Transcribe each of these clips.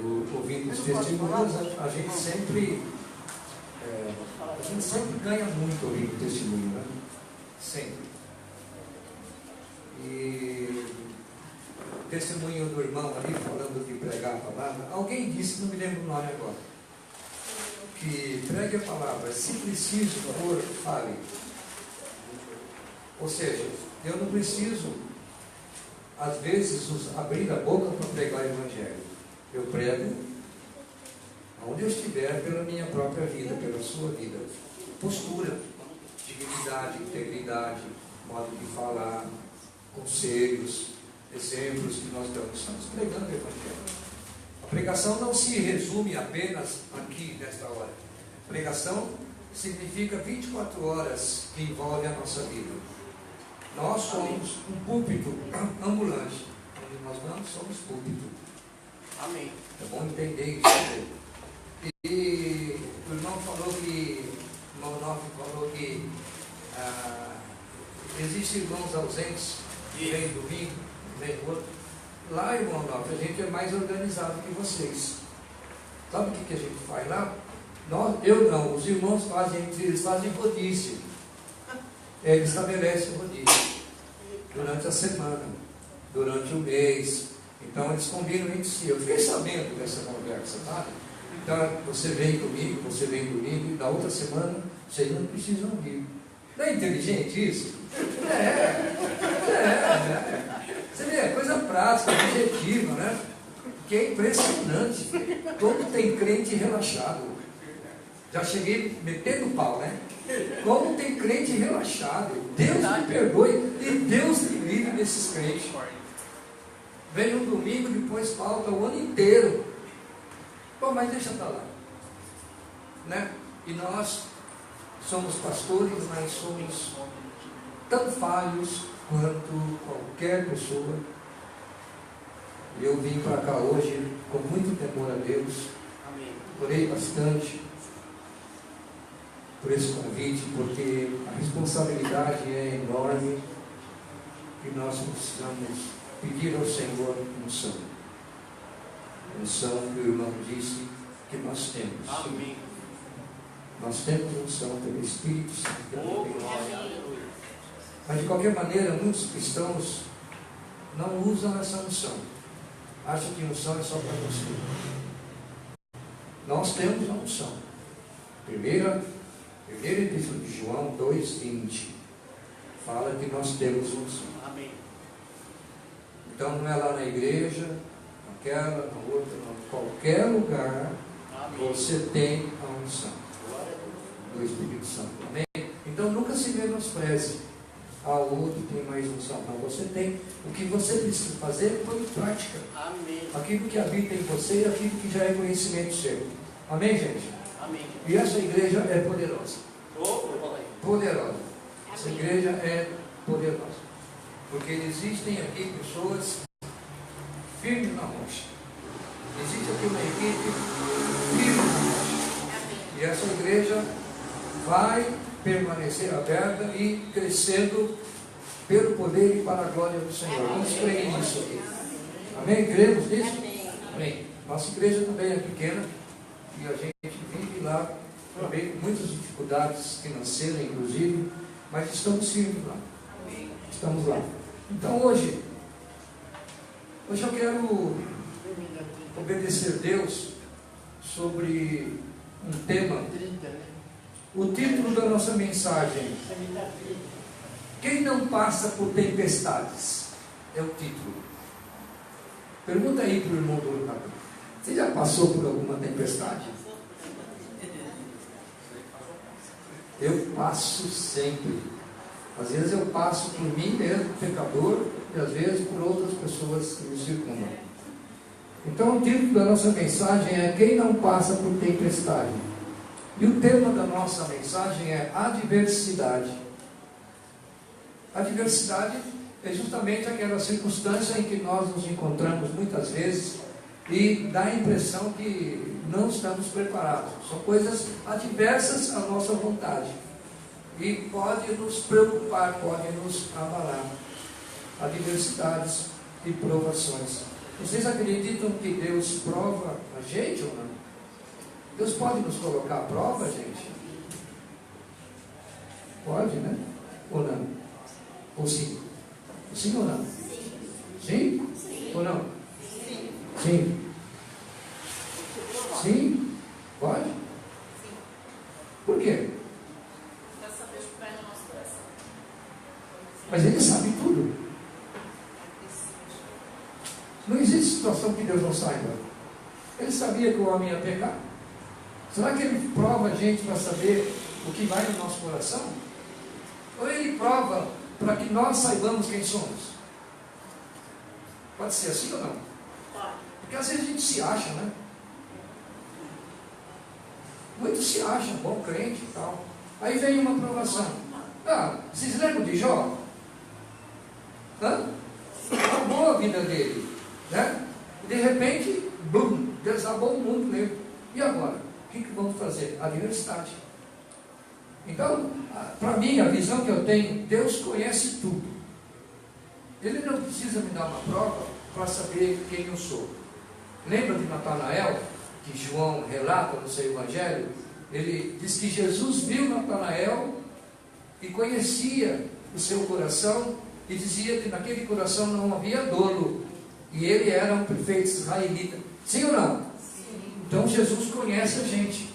ouvindo os testemunhos, a gente sempre ganha muito ouvindo testemunho, né? Sempre. E o testemunho do irmão ali, falando de pregar a palavra, alguém disse, não me lembro o nome agora, que pregue a palavra, se preciso for, fale. Ou seja, eu não preciso, às vezes, abrir a boca para pregar o Evangelho. Eu prego onde eu estiver, pela minha própria vida, pela sua vida. Postura, dignidade, integridade, modo de falar, conselhos, exemplos que nós estamos pregando o Evangelho. A pregação não se resume apenas aqui, nesta hora. Pregação significa 24 horas que envolve a nossa vida. Nós somos um púlpito ambulante. Onde nós vamos, somos púlpito. Amém. É bom entender isso. E o irmão falou que, o irmão Nobre falou que existem irmãos ausentes, que vem domingo, vem outro. Lá, irmão Nobre, a gente é mais organizado que vocês. Sabe o que a gente faz lá? Eu não, os irmãos eles fazem rodízio. Eles estabelecem o rodízio durante a semana, durante o mês. Então eles combinam entre si. Eu fiquei sabendo dessa conversa, tá? Então você vem domingo, e da outra semana vocês não precisam vir. Não é inteligente isso? Você vê, é coisa prática, objetiva, né? Que é impressionante. Como tem crente relaxado. Já cheguei metendo pau, né? Como tem crente relaxado. Deus me perdoe e Deus me livre desses crentes. Vem um domingo, depois falta o ano inteiro. Bom, mas deixa pra lá. Né? E nós somos pastores, mas somos tão falhos quanto qualquer pessoa. Eu vim para cá hoje com muito temor a Deus. Orei bastante por esse convite, porque a responsabilidade é enorme e nós precisamos pedir ao Senhor unção. Unção que o irmão disse que nós temos. Amém. Nós temos unção pelo Espírito Santo. Mas de qualquer maneira, muitos cristãos não usam essa unção. Acham que unção é só para você. Nós temos a unção. Primeira Epístola de João 2,20 fala que nós temos unção. Amém. Então não é lá na igreja, naquela, na outra, em qualquer lugar. Amém. Você tem a unção do Espírito Santo. Amém? Então nunca se menospreze. O outro tem mais unção. Não, você tem. O que você precisa fazer é pôr em prática. Amém. Aquilo que habita em você e aquilo que já é conhecimento seu. Amém, gente? Amém. E essa igreja é poderosa. Poderosa. Essa igreja é poderosa. Porque existem aqui pessoas firmes na rocha. Existe aqui uma equipe firme na rocha. E essa igreja vai permanecer aberta e crescendo pelo poder e para a glória do Senhor. Vamos crer nisso aqui. Amém? Cremos nisso? Amém. Nossa igreja também é pequena e a gente vive lá também com muitas dificuldades financeiras, inclusive, mas estamos firmes lá. Estamos lá. Então hoje eu quero obedecer a Deus sobre um tema. O título da nossa mensagem: quem não passa por tempestades? É o título. Pergunta aí para o irmão do outro lado: você já passou por alguma tempestade? Eu passo sempre. Às vezes eu passo por mim mesmo, pecador, e às vezes por outras pessoas que me circundam. Então o título da nossa mensagem é: quem não passa por tempestade? E o tema da nossa mensagem é adversidade. Adversidade é justamente aquela circunstância em que nós nos encontramos muitas vezes e dá a impressão que não estamos preparados. São coisas adversas à nossa vontade e pode nos preocupar, pode nos abalar. Adversidades e provações. Vocês acreditam que Deus prova a gente ou não? Deus pode nos colocar à prova, gente? Pode, né? Ou não? Ou sim? Sim ou não? Sim? Ou não? Sim. Sim? Pode? Por quê? Mas Ele sabe tudo. Não existe situação que Deus não saiba. Ele sabia que o homem ia pecar. Será que Ele prova a gente para saber o que vai no nosso coração? Ou Ele prova para que nós saibamos quem somos? Pode ser assim ou não? Porque às vezes a gente se acha, né? Muitos se acham bom crente e tal. Aí vem uma provação. Vocês lembram de Jó? Acabou a vida dele, né? E de repente, bum, desabou o mundo nele. E agora? O que vamos fazer? Adversidade. Então, para mim, a visão que eu tenho, Deus conhece tudo. Ele não precisa me dar uma prova para saber quem eu sou. Lembra de Natanael, que João relata no seu evangelho? Ele diz que Jesus viu Natanael e conhecia o seu coração e dizia que naquele coração não havia dolo. E ele era um perfeito israelita. Sim ou não? Sim. Então Jesus conhece a gente.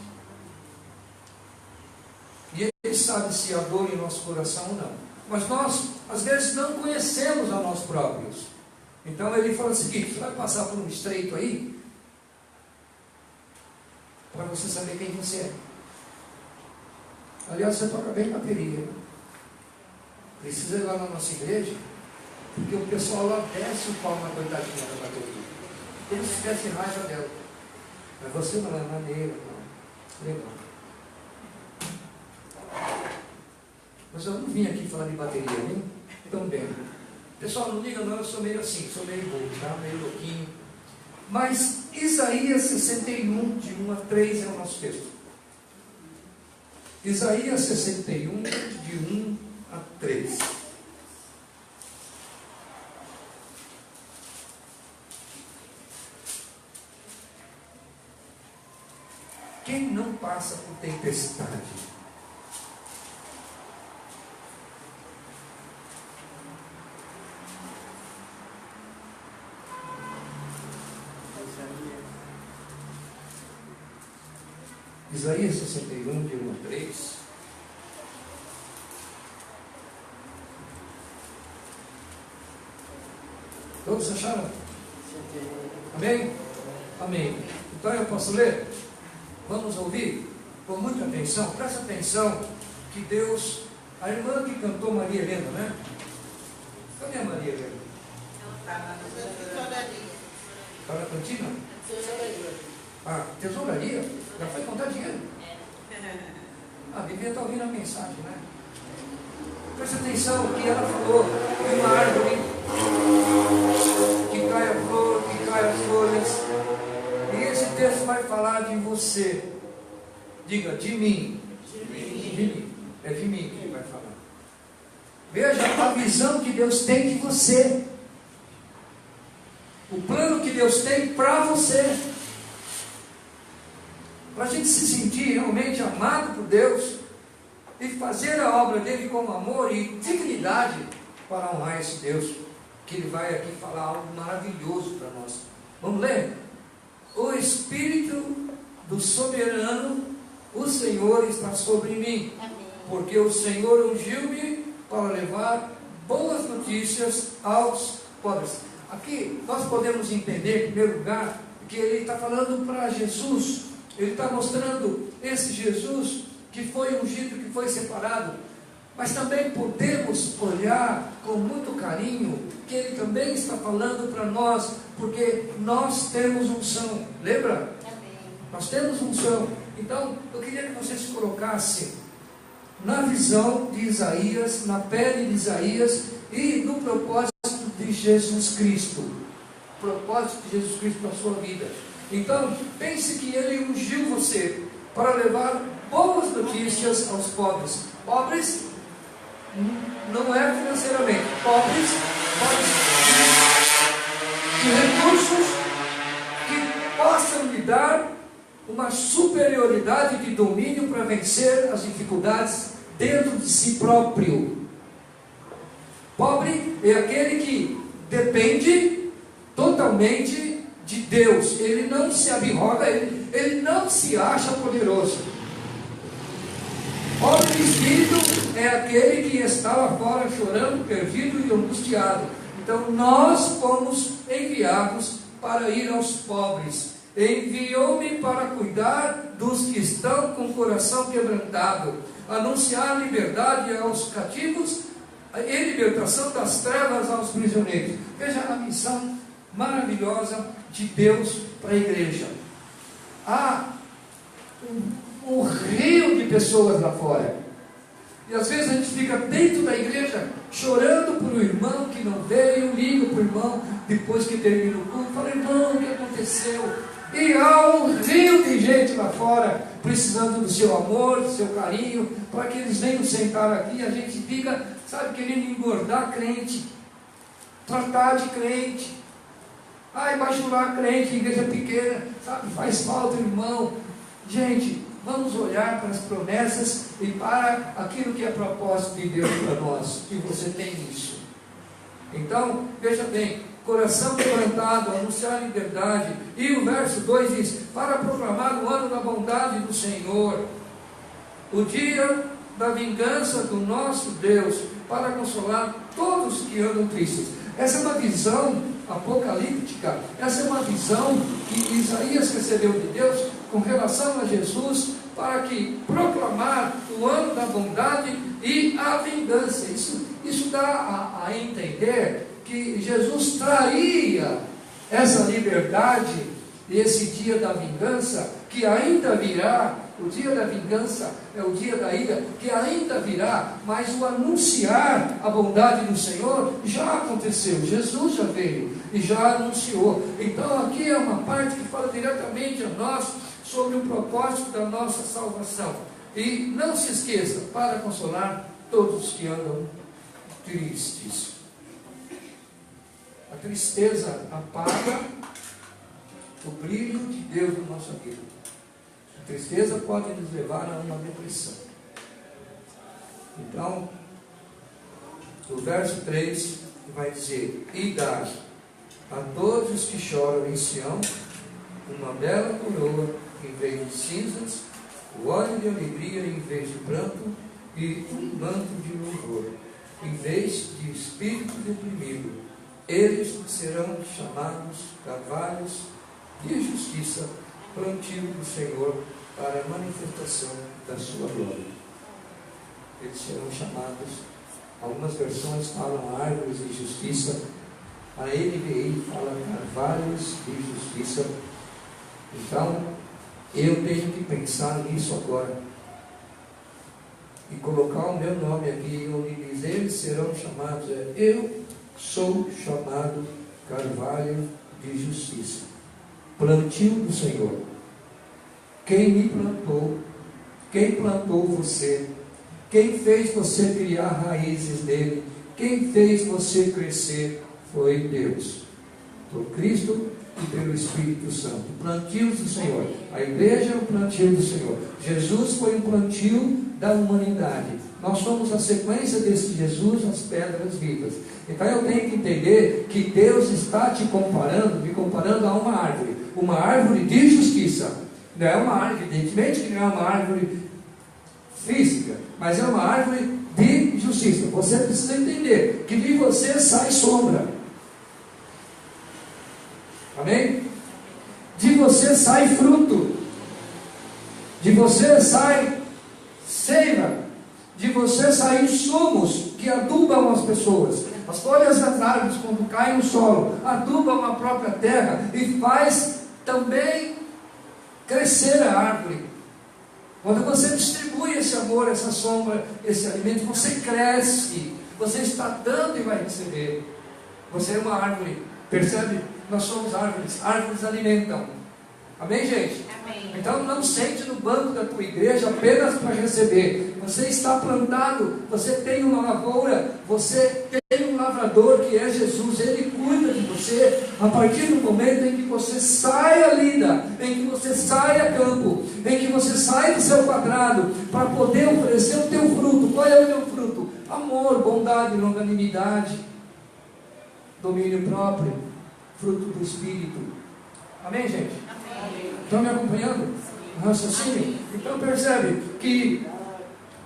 E Ele sabe se há dor em nosso coração ou não. Mas nós, às vezes, não conhecemos a nós próprios. Então Ele fala o seguinte: você vai passar por um estreito aí, para você saber quem você é. Aliás, você toca bem bateria. Precisa ir lá na nossa igreja, porque o pessoal lá desce o pau na coitadinha da bateria. Eles esquecem raiva dela. Mas você não é maneira, não. Legal. Mas eu não vim aqui falar de bateria, hein? Também. Pessoal, não liga não, eu sou meio assim, sou meio bobo, tá? Meio louquinho. Mas Isaías 61, de 1 a 3 é o nosso texto. Isaías 61, de 1 a 3. Quem não passa por tempestade? Isaías 61, de 1 a 3. Todos acharam? Amém? Amém. Então eu posso ler? Vamos ouvir com muita atenção. Presta atenção que Deus... A irmã que cantou Maria Helena, né? Cadê a Maria Helena? Está na cantina? Tesouraria? Já foi contar dinheiro? Devia estar ouvindo a mensagem, né? Presta atenção que ela falou de uma árvore que cai a flor, que cai as folhas. E esse texto vai falar de você. Diga, de mim. De mim. É de mim que ele vai falar. Veja a visão que Deus tem de você. O plano que Deus tem para você. Para a gente se sentir realmente amado por Deus e fazer a obra dele com amor e dignidade para honrar esse Deus, que ele vai aqui falar algo maravilhoso para nós. Vamos ler? O Espírito do Soberano, o Senhor está sobre mim. Amém. Porque o Senhor ungiu-me para levar boas notícias aos pobres. Aqui nós podemos entender, em primeiro lugar, que ele está falando para Jesus. Ele está mostrando esse Jesus que foi ungido, que foi separado. Mas também podemos olhar com muito carinho que ele também está falando para nós, porque nós temos unção. Lembra? Amém. Nós temos unção. Então, eu queria que você se colocasse na visão de Isaías, na pele de Isaías e no propósito de Jesus Cristo. O propósito de Jesus Cristo na sua vida. Então, pense que ele ungiu você para levar boas notícias aos pobres. Pobres não é financeiramente. Pobres de recursos que possam lhe dar uma superioridade de domínio para vencer as dificuldades dentro de si próprio. Pobre é aquele que depende totalmente de Deus. Ele não se abroga, ele não se acha poderoso. Pobre de espírito é aquele que está lá fora chorando, perdido e angustiado. Então nós fomos enviados para ir aos pobres. Enviou-me para cuidar dos que estão com o coração quebrantado, anunciar liberdade aos cativos e libertação das trevas aos prisioneiros. Veja a missão maravilhosa de Deus para a igreja. Há um rio de pessoas lá fora, e às vezes a gente fica dentro da igreja chorando por um irmão que não veio, liga para o irmão depois que termina o culto, fala: irmão, o que aconteceu? E há um rio de gente lá fora precisando do seu amor, do seu carinho, para que eles venham sentar aqui. A gente fica, sabe, querendo engordar crente, tratar de crente, bajular crente, igreja pequena, sabe, faz falta, irmão. Gente, vamos olhar para as promessas e para aquilo que é propósito de Deus para nós, e você tem isso. Então, veja bem, coração quebrantado, anunciar a liberdade. E o verso 2 diz: para proclamar o ano da bondade do Senhor, o dia da vingança do nosso Deus, para consolar todos que andam tristes. Essa é uma visão apocalíptica, essa é uma visão que Isaías recebeu de Deus com relação a Jesus, para que proclamar o ano da bondade e a vingança. Isso dá a entender que Jesus traria essa liberdade, esse dia da vingança, que ainda virá. O dia da vingança é o dia da ira, que ainda virá, mas o anunciar a bondade do Senhor já aconteceu. Jesus já veio e já anunciou. Então aqui é uma parte que fala diretamente a nós sobre o propósito da nossa salvação. E não se esqueça, para consolar todos que andam tristes. A tristeza apaga o brilho de Deus na nossa vida. A tristeza pode nos levar a uma depressão. Então, o verso 3 vai dizer: e dar a todos os que choram em Sião uma bela coroa em vez de cinzas, o óleo de alegria em vez de pranto, e um manto de louvor em vez de espírito deprimido. Eles serão chamados carvalhos de justiça, plantio do Senhor para a manifestação da sua glória. Eles serão chamados, algumas versões falam árvores de justiça, a NVI fala carvalhos de justiça. Então, eu tenho que pensar nisso agora e colocar o meu nome aqui, onde diz: eles serão chamados, eu sou chamado carvalho de justiça, plantio do Senhor. Quem me plantou? Quem plantou você? Quem fez você criar raízes dele? Quem fez você crescer? Foi Deus, por Cristo e pelo Espírito Santo. Plantios do Senhor. A igreja é o plantio do Senhor. Jesus foi um plantio da humanidade. Nós somos a sequência desse Jesus, as pedras vivas. Então eu tenho que entender que Deus está me comparando a uma árvore de justiça. Não é uma árvore, evidentemente que não é uma árvore física, mas é uma árvore de justiça. Você precisa entender que de você sai sombra. Amém? De você sai fruto. De você sai seiva. De você saem insumos que adubam as pessoas. As folhas das árvores, quando caem no solo, adubam a própria terra e faz também crescer a árvore. Quando você distribui esse amor, essa sombra, esse alimento, você cresce. Você está dando e vai receber. Você é uma árvore. Percebe? Nós somos árvores. Árvores alimentam. Amém, gente? Amém. Então não sente no banco da tua igreja apenas para receber. Você está plantado. Você tem uma lavoura. Você tem um lavrador que é Jesus. Ele cuida de você. você a partir do momento em que você sai a lida, em que você sai a campo, em que você sai do seu quadrado, para poder oferecer o teu fruto. Qual é o teu fruto? Amor, bondade, longanimidade, domínio próprio, fruto do Espírito. Amém, gente? Amém. Estão me acompanhando? Raciocínio? Então percebe que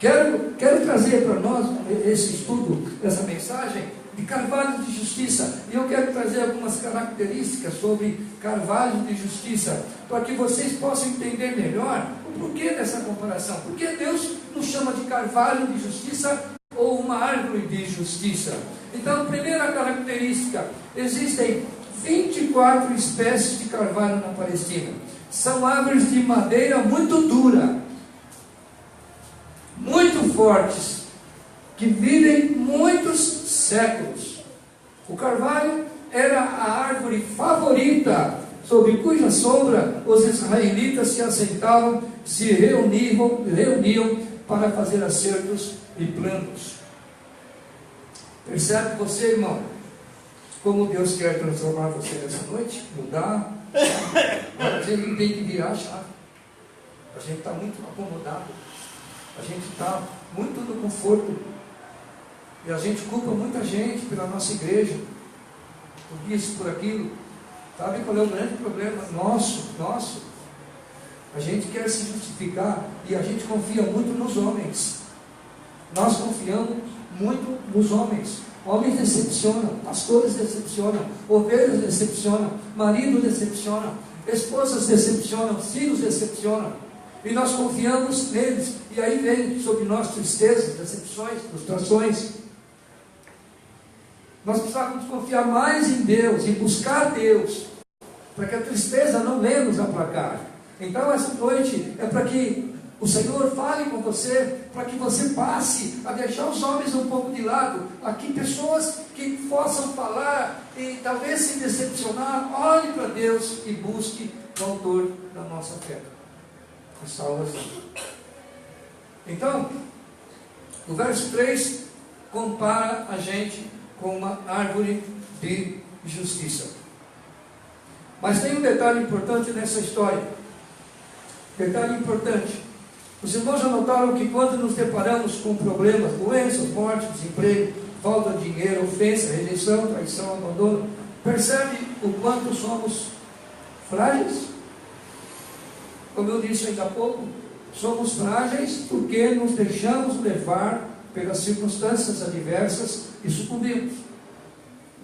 quero trazer para nós esse estudo, essa mensagem de carvalho de justiça. E eu quero trazer algumas características sobre carvalho de justiça, para que vocês possam entender melhor o porquê dessa comparação. Por que Deus nos chama de carvalho de justiça ou uma árvore de justiça? Então, primeira característica: existem 24 espécies de carvalho na Palestina. São árvores de madeira muito dura, muito fortes, que vivem muitos séculos. O carvalho era a árvore favorita, sob cuja sombra os israelitas se assentavam, se reuniam para fazer acertos e planos. Percebe você, irmão, como Deus quer transformar você nessa noite? Mudar? A gente tem que virar a chave. A gente está muito acomodado, a gente está muito no conforto, e a gente culpa muita gente pela nossa igreja, por isso, por aquilo. Sabe qual é o grande problema nosso? A gente quer se justificar e a gente confia muito nos homens. Nós confiamos muito nos homens. Homens decepcionam, pastores decepcionam, ovelhas decepcionam, marido decepciona, esposas decepcionam, filhos decepcionam. E nós confiamos neles. E aí vem sobre nós tristezas, decepções, frustrações. Nós precisamos confiar mais em Deus, em buscar Deus, para que a tristeza não venha nos aplacar. Então essa noite é para que o Senhor fale com você, para que você passe a deixar os homens um pouco de lado. Aqui pessoas que possam falar e talvez se decepcionar, olhe para Deus e busque o autor da nossa fé, a salvação. Então, o verso 3 compara a gente com uma árvore de justiça. Mas tem um detalhe importante nessa história. Detalhe importante. Os irmãos já notaram que quando nos deparamos com problemas, doenças, morte, desemprego, falta de dinheiro, ofensa, rejeição, traição, abandono, percebe o quanto somos frágeis? Como eu disse ainda há pouco, somos frágeis porque nos deixamos levar pelas circunstâncias adversas e sucumbimos.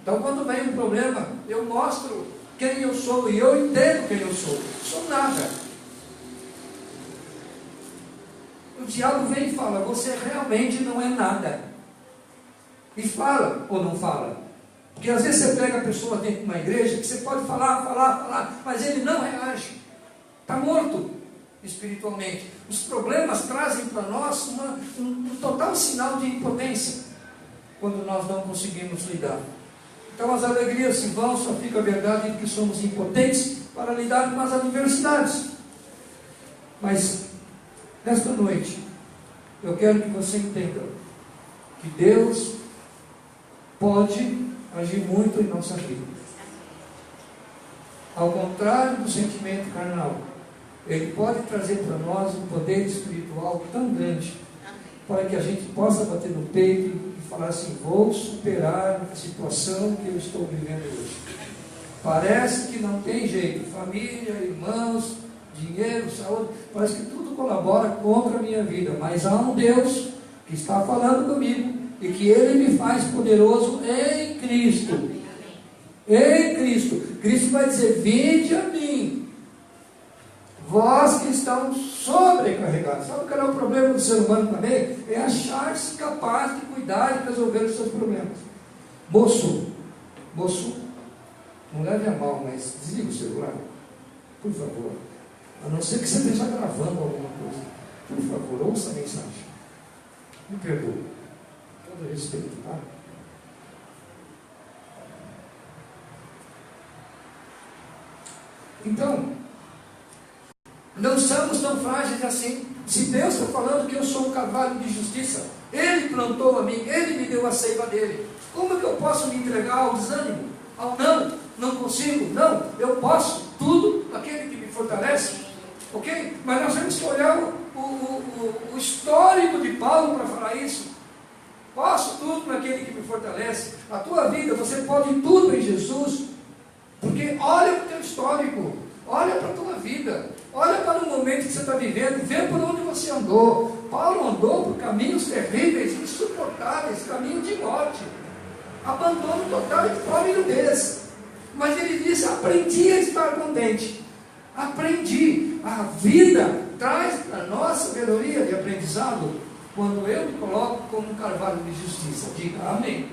Então, quando vem um problema, eu mostro quem eu sou e eu entendo quem eu sou. Sou nada. O diabo vem e fala: você realmente não é nada. E fala ou não fala? Porque às vezes você pega a pessoa dentro de uma igreja que você pode falar, mas ele não reage. Está morto espiritualmente. Os problemas trazem para nós um total sinal de impotência, quando nós não conseguimos lidar. Então as alegrias se vão, só fica a verdade de que somos impotentes para lidar com as adversidades. Mas nesta noite eu quero que você entenda que Deus pode agir muito em nossa vida. Ao contrário do sentimento carnal, Ele pode trazer para nós um poder espiritual tão grande, para que a gente possa bater no peito e falar assim: vou superar a situação que eu estou vivendo hoje. Parece que não tem jeito, família, irmãos, dinheiro, saúde, parece que tudo colabora contra a minha vida, mas há um Deus que está falando comigo, e que Ele me faz poderoso em Cristo. Em Cristo. Cristo vai dizer: vinde a mim, vós que estão sobrecarregados. Sabe qual é o problema do ser humano também? É achar-se capaz de cuidar e resolver os seus problemas. Moço, não leve a mal, mas desliga o celular, por favor. A não ser que você esteja gravando alguma coisa. Por favor, ouça a mensagem. Me perdoe. Todo respeito, tá? Então, não somos tão frágeis assim. Se Deus está falando que eu sou um carvalho de justiça, Ele plantou a mim, Ele me deu a seiva dele, como que eu posso me entregar ao desânimo, ao não? não consigo. Não, eu posso tudo naquele que me fortalece. Ok? Mas nós temos que olhar o histórico de Paulo para falar isso. Posso tudo naquele que me fortalece. A tua vida, você pode tudo em Jesus. Porque olha para o teu histórico, olha para a tua vida, olha para o momento que você está vivendo, vê por onde você andou. Paulo andou por caminhos terríveis, insuportáveis, caminho de morte, abandono total e fome e nudez. Mas ele disse: aprendi a estar contente. Aprendi. A vida traz para nós sabedoria de aprendizado quando eu me coloco como um carvalho de justiça. Diga amém.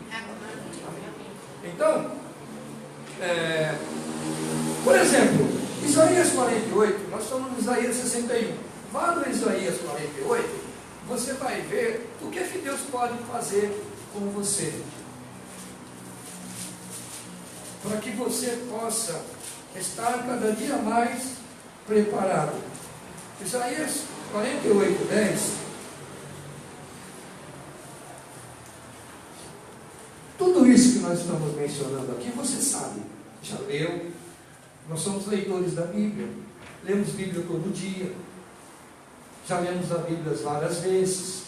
Então, por exemplo, Isaías 48, nós estamos no Isaías 61. Vá no Isaías 48, você vai ver o que Deus pode fazer com você, para que você possa estar cada dia mais preparado. Isaías 48, 10. Tudo isso que nós estamos mencionando aqui, você sabe, já leu. Nós somos leitores da Bíblia, lemos Bíblia todo dia, já lemos a Bíblia várias vezes,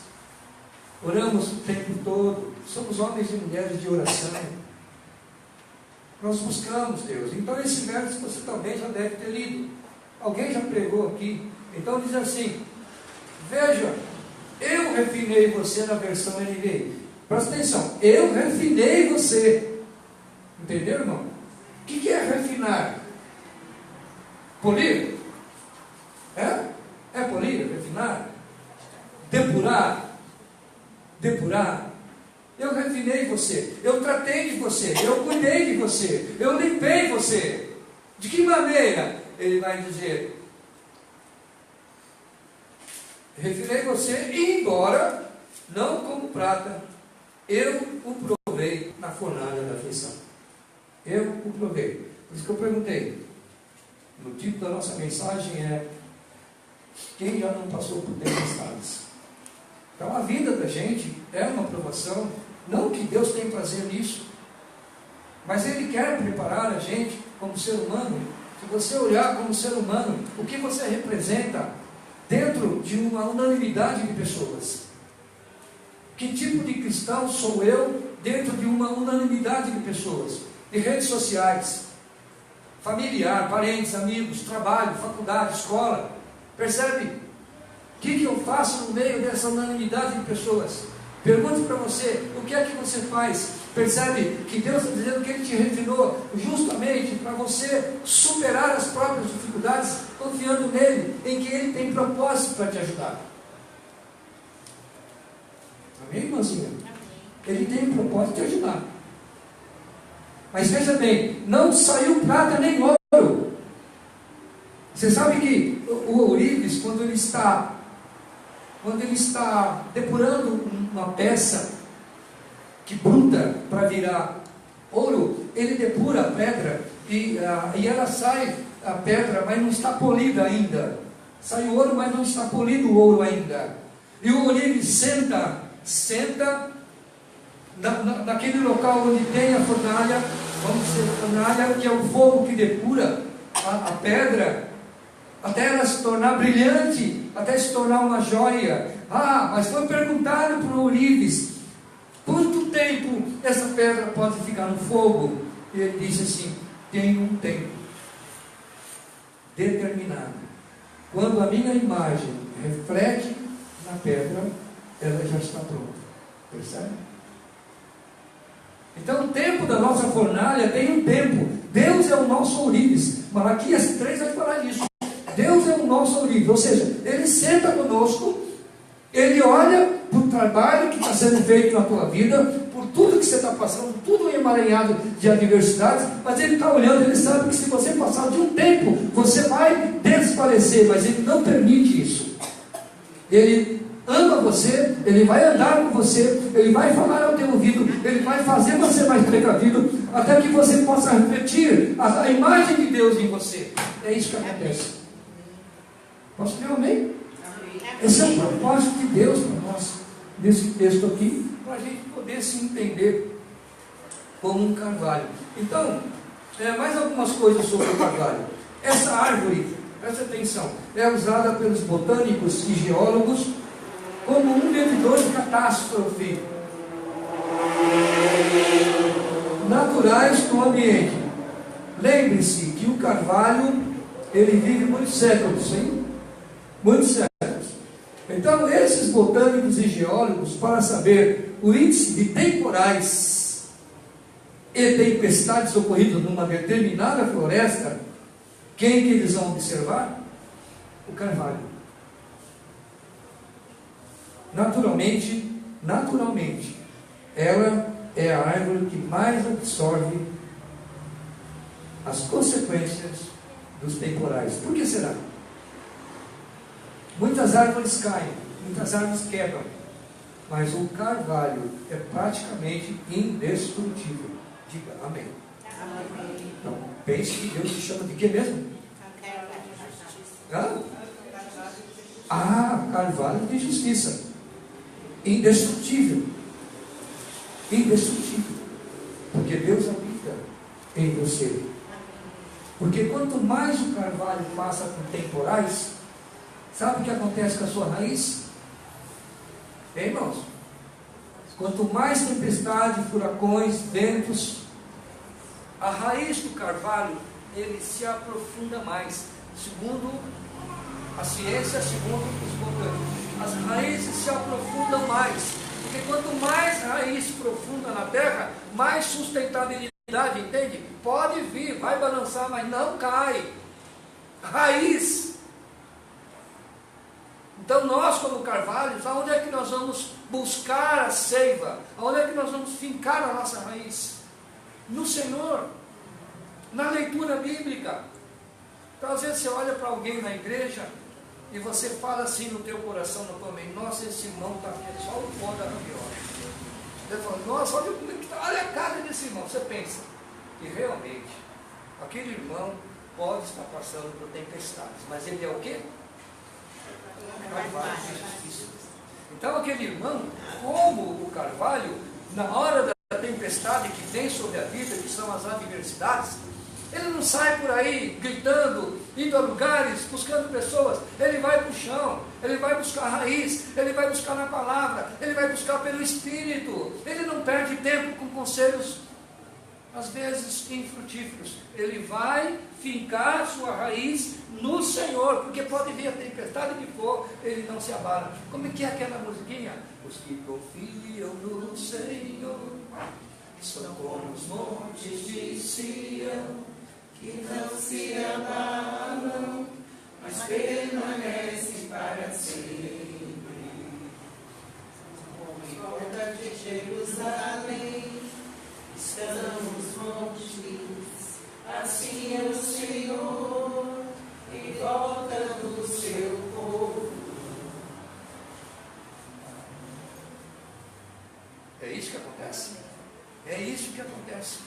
oramos o tempo todo, somos homens e mulheres de oração, nós buscamos Deus. Então esse verso você também já deve ter lido, alguém já pregou aqui. Então diz assim: veja, eu refinei você, na versão NVI. Presta atenção, eu refinei você. Entendeu, irmão? O que é refinar? Polir? É polir, refinar? Depurar? Depurar? Eu refinei você, eu tratei de você, eu cuidei de você, eu limpei você. De que maneira? Ele vai dizer: refinei você, e embora não como prata, eu o provei na fornalha da aflição. Eu o provei. Por isso que eu perguntei. No título da nossa mensagem é: quem já não passou por tempestades? Então a vida da gente é uma provação. Não que Deus tem prazer nisso, mas Ele quer preparar a gente como ser humano. Se você olhar como ser humano, o que você representa dentro de uma unanimidade de pessoas? Que tipo de cristão sou eu dentro de uma unanimidade de pessoas? De redes sociais, familiar, parentes, amigos, trabalho, faculdade, escola. Percebe? O que eu faço no meio dessa unanimidade de pessoas? Pergunto para você, o que é que você faz? Percebe que Deus está dizendo que Ele te refinou justamente para você superar as próprias dificuldades, confiando nele, em que Ele tem propósito para te ajudar. Amém, irmãzinha? Ele tem propósito de te ajudar. Mas veja bem, não saiu prata nem ouro. Você sabe que o ourives, quando ele está depurando uma peça que bruta para virar ouro, ele depura a pedra e ela sai a pedra, mas não está polida ainda. Sai o ouro, mas não está polido o ouro ainda. E o ourives senta naquele local onde tem a fornalha, vamos dizer, a fornalha, que é o fogo que depura a pedra, até ela se tornar brilhante, até se tornar uma joia. Mas foi perguntado para o ourives: quanto tempo essa pedra pode ficar no fogo? E ele disse assim: tem um tempo determinado. Quando a minha imagem reflete na pedra, ela já está pronta. Percebe? Então o tempo da nossa fornalha tem um tempo. Deus é o nosso ourives. Malaquias 3 vai falar disso. Deus é o nosso ourives, ou seja, Ele senta conosco, Ele olha para o trabalho que está sendo feito na tua vida, por tudo que você está passando, tudo emaranhado de adversidades, mas Ele está olhando, Ele sabe que se você passar de um tempo, você vai desfalecer, mas Ele não permite isso. Ele ama você, Ele vai andar com você, Ele vai falar ao teu ouvido, Ele vai fazer você mais precavido, até que você possa refletir a imagem de Deus em você. É isso que acontece. Posso ter um amém? Esse é o propósito de Deus para nós, nesse texto aqui, para a gente poder se entender como um carvalho. Então, Mais algumas coisas sobre o carvalho. Essa árvore, presta atenção, é usada pelos botânicos e geólogos como um medidor de catástrofe naturais do ambiente. Lembre-se que o carvalho, ele vive muitos séculos, hein? Muitos séculos. Então, esses botânicos e geólogos, para saber o índice de temporais e tempestades ocorridas numa determinada floresta, quem que eles vão observar? O carvalho. Naturalmente, ela é a árvore que mais absorve as consequências dos temporais. Por que será? Muitas árvores caem, muitas árvores quebram, mas o carvalho é praticamente indestrutível. Diga amém. Amém. Então, pense que Deus se chama de quê mesmo? Hã? Carvalho de justiça. Indestrutível. Indestrutível. Porque Deus habita em você. Porque quanto mais o carvalho passa por temporais, sabe o que acontece com a sua raiz? Irmãos? Quanto mais tempestade, furacões, ventos, a raiz do carvalho, ele se aprofunda mais. Segundo a ciência, segundo os botânicos, as raízes se aprofundam mais. Porque quanto mais raiz profunda na terra, mais sustentabilidade, entende? Pode vir, vai balançar, mas não cai. Raiz. Então nós, como carvalhos, aonde é que nós vamos buscar a seiva? Aonde é que nós vamos fincar a nossa raiz? No Senhor, na leitura bíblica. Então às vezes você olha para alguém na igreja e você fala assim no teu coração, na tua mente: nossa, esse irmão está aqui só o pó da rabiola. Você fala: nossa, olha como é que está, olha a cara desse irmão. Você pensa, e realmente, aquele irmão pode estar passando por tempestades, mas ele é o quê? Carvalho de justiça. Então aquele irmão, como o carvalho, na hora da tempestade que vem sobre a vida, que são as adversidades, ele não sai por aí gritando, indo a lugares, buscando pessoas. Ele vai para o chão, ele vai buscar a raiz, ele vai buscar na palavra, ele vai buscar pelo Espírito. Ele não perde tempo com conselhos, às vezes infrutíferos. Ele vai fincar sua raiz no Senhor, porque pode vir a tempestade que for, ele não se abala. Como é que é aquela musiquinha? Os que confiam no Senhor são como os montes de Sião, Que não se abalam, mas permanecem para sempre. Como volta de Jerusalém, estão os montes, assim é o Senhor, em volta do seu povo. É isso que acontece? É isso que acontece.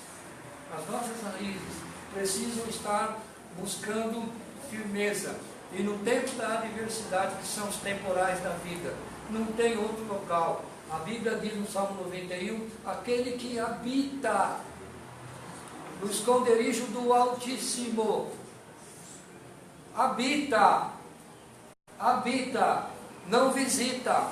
As nossas raízes precisam estar buscando firmeza. E no tempo da adversidade, que são os temporais da vida, não tem outro local. A Bíblia diz no Salmo 91, aquele que habita no esconderijo do Altíssimo. Habita, não visita.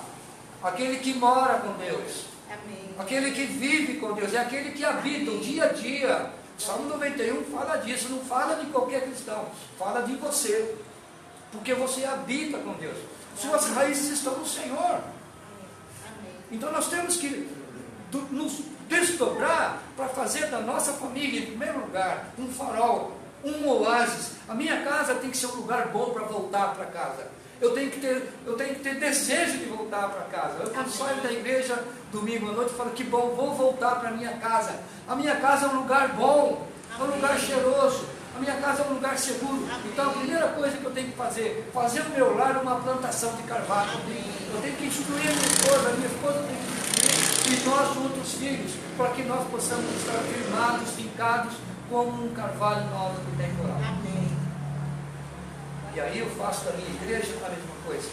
Aquele que mora com Deus. Amém. Aquele que vive com Deus, é aquele que habita o dia a dia. O Salmo 91 fala disso, não fala de qualquer cristão, fala de você, porque você habita com Deus, suas raízes estão no Senhor. Então nós temos que nos desdobrar para fazer da nossa família, em primeiro lugar, um farol, um oásis. A minha casa tem que ser um lugar bom para voltar para casa. Eu tenho que ter desejo de voltar para casa. Eu, quando saio da igreja domingo à noite, falo: que bom, vou voltar para a minha casa. A minha casa é um lugar bom, é um lugar cheiroso. A minha casa é um lugar seguro. Então a primeira coisa que eu tenho que fazer o meu lar uma plantação de carvalho. Eu tenho que instruir a minha esposa tem que instruir, e nós outros filhos, para que nós possamos estar firmados, fincados, como um carvalho na hora do temporal. Amém. E aí eu faço da minha igreja a mesma coisa.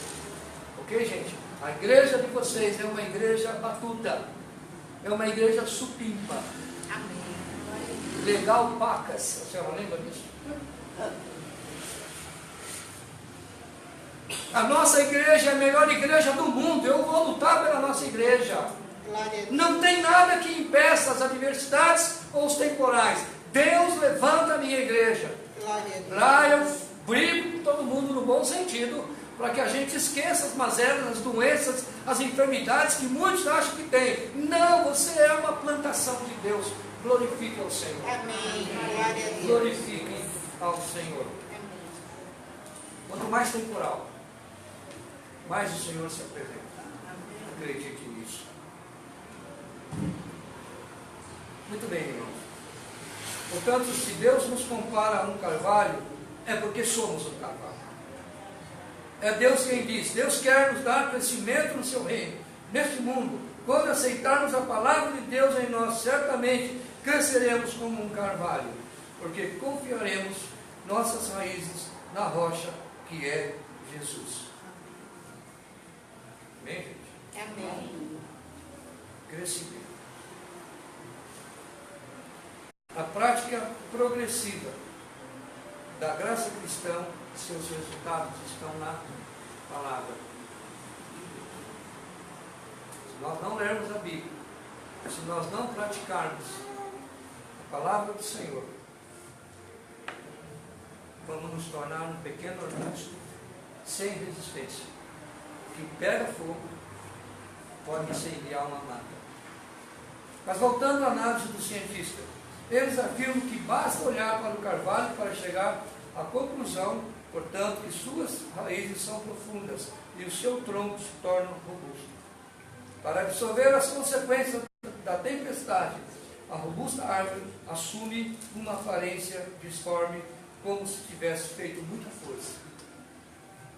Ok, gente? A igreja de vocês é uma igreja batuta. É uma igreja supimpa. Amém. Legal Pacas. A senhora lembra disso? A nossa igreja é a melhor igreja do mundo. Eu vou lutar pela nossa igreja. Não tem nada que impeça as adversidades ou os temporais. Deus levanta a minha igreja. Lá eu brigo com todo mundo no bom sentido, para que a gente esqueça as mazelas, as doenças, as enfermidades que muitos acham que tem. Não, você é uma plantação de Deus. Glorifique ao Senhor. Amém. Glória a Deus. Glorifique ao Senhor. Amém. Quanto mais temporal, mais o Senhor se apresenta. Acredite nisso. Muito bem, irmãos. Portanto, se Deus nos compara a um carvalho, é porque somos um carvalho. É Deus quem diz. Deus quer nos dar crescimento no seu reino, neste mundo. Quando aceitarmos a palavra de Deus em nós, certamente cresceremos como um carvalho, porque confiaremos nossas raízes na rocha que é Jesus. Amém, gente? Amém. Crescimento. A prática progressiva da graça cristã, seus resultados estão na palavra. Se nós não lermos a Bíblia, se nós não praticarmos a palavra do Senhor, vamos nos tornar um pequeno arbusto sem resistência, que pega fogo, pode incendiar uma mata. Mas voltando à análise do cientista, eles afirmam que basta olhar para o carvalho para chegar à conclusão, portanto, que suas raízes são profundas e o seu tronco se torna robusto. Para absorver as consequências da tempestade, a robusta árvore assume uma aparência disforme, como se tivesse feito muita força.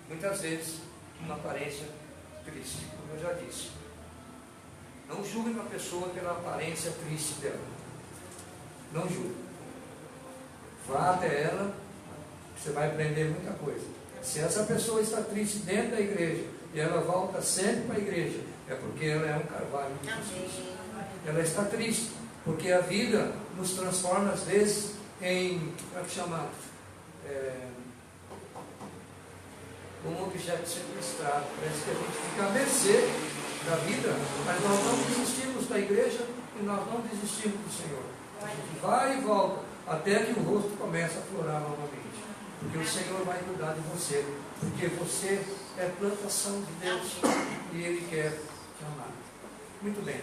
Muitas vezes, uma aparência triste, como eu já disse. Não julgue uma pessoa pela aparência triste dela. Não julgue. Vá até ela, você vai aprender muita coisa. Se essa pessoa está triste dentro da igreja e ela volta sempre para a igreja, é porque ela é um carvalho de Jesus. Ela está triste, porque a vida nos transforma às vezes em, como é que chama? Um objeto sequestrado. Parece que a gente fica à mercê da vida, mas nós não desistimos da igreja e nós não desistimos do Senhor. A gente vai e volta até que o rosto comece a florar novamente, porque o Senhor vai cuidar de você, porque você é plantação de Deus e Ele quer te amar. Muito bem.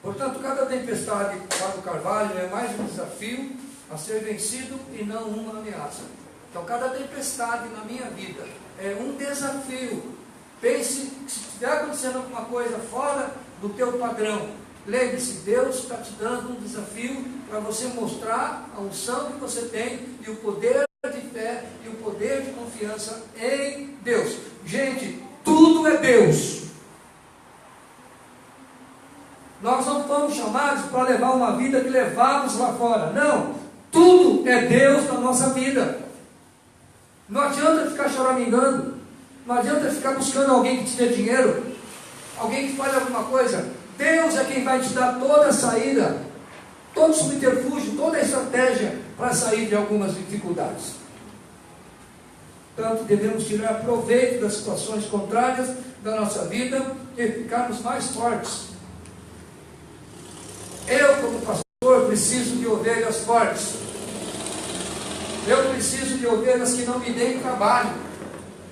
Portanto, cada tempestade para o carvalho é mais um desafio a ser vencido e não uma ameaça. Então, cada tempestade na minha vida é um desafio. Pense que se estiver acontecendo alguma coisa fora do teu padrão, lembre-se, Deus está te dando um desafio para você mostrar a unção que você tem e o poder de fé e o poder de confiança em Deus. Gente, tudo é Deus. Nós não fomos chamados para levar uma vida que levamos lá fora. Não, tudo é Deus na nossa vida. Não adianta ficar choramingando. Não adianta ficar buscando alguém que te dê dinheiro, alguém que fale alguma coisa. Deus é quem vai te dar toda a saída, todo o subterfúgio, toda a estratégia para sair de algumas dificuldades. Portanto, devemos tirar proveito das situações contrárias da nossa vida e ficarmos mais fortes. Eu, como pastor, preciso de ovelhas fortes. Eu preciso de ovelhas que não me deem trabalho.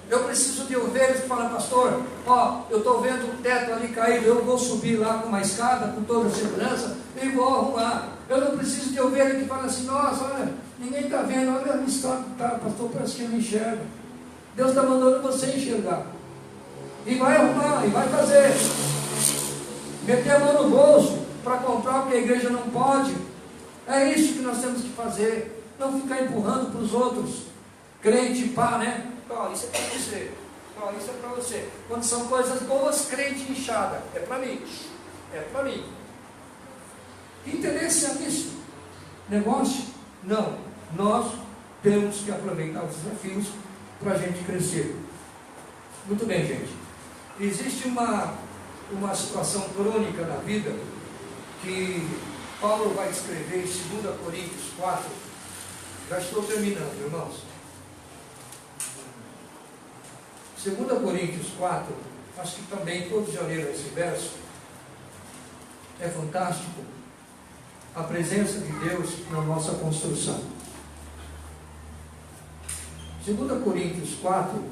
Eu preciso de ovelhas que falam, pastor, eu estou vendo o teto ali caído, eu vou subir lá com uma escada, com toda a segurança, e vou arrumar. Eu não preciso de ovelha que fala assim, nossa, olha, ninguém está vendo, olha a história, pastor, parece que eu não enxergo. Deus está mandando você enxergar. E vai arrumar, e vai fazer. Meter a mão no bolso para comprar o que a igreja não pode. É isso que nós temos que fazer. Não ficar empurrando para os outros. Crente, pá, né? Isso é para você. Isso é para você. Quando são coisas boas, crente inchada. É para mim. É para mim. Que interesse é nisso? Negócio? Não. Nós temos que aproveitar os desafios para a gente crescer. Muito bem, gente. Existe uma situação crônica na vida que Paulo vai escrever em 2 Coríntios 4. Já estou terminando, irmãos. 2 Coríntios 4, acho que também todos já leram esse verso. É fantástico a presença de Deus na nossa construção. 2 Coríntios 4.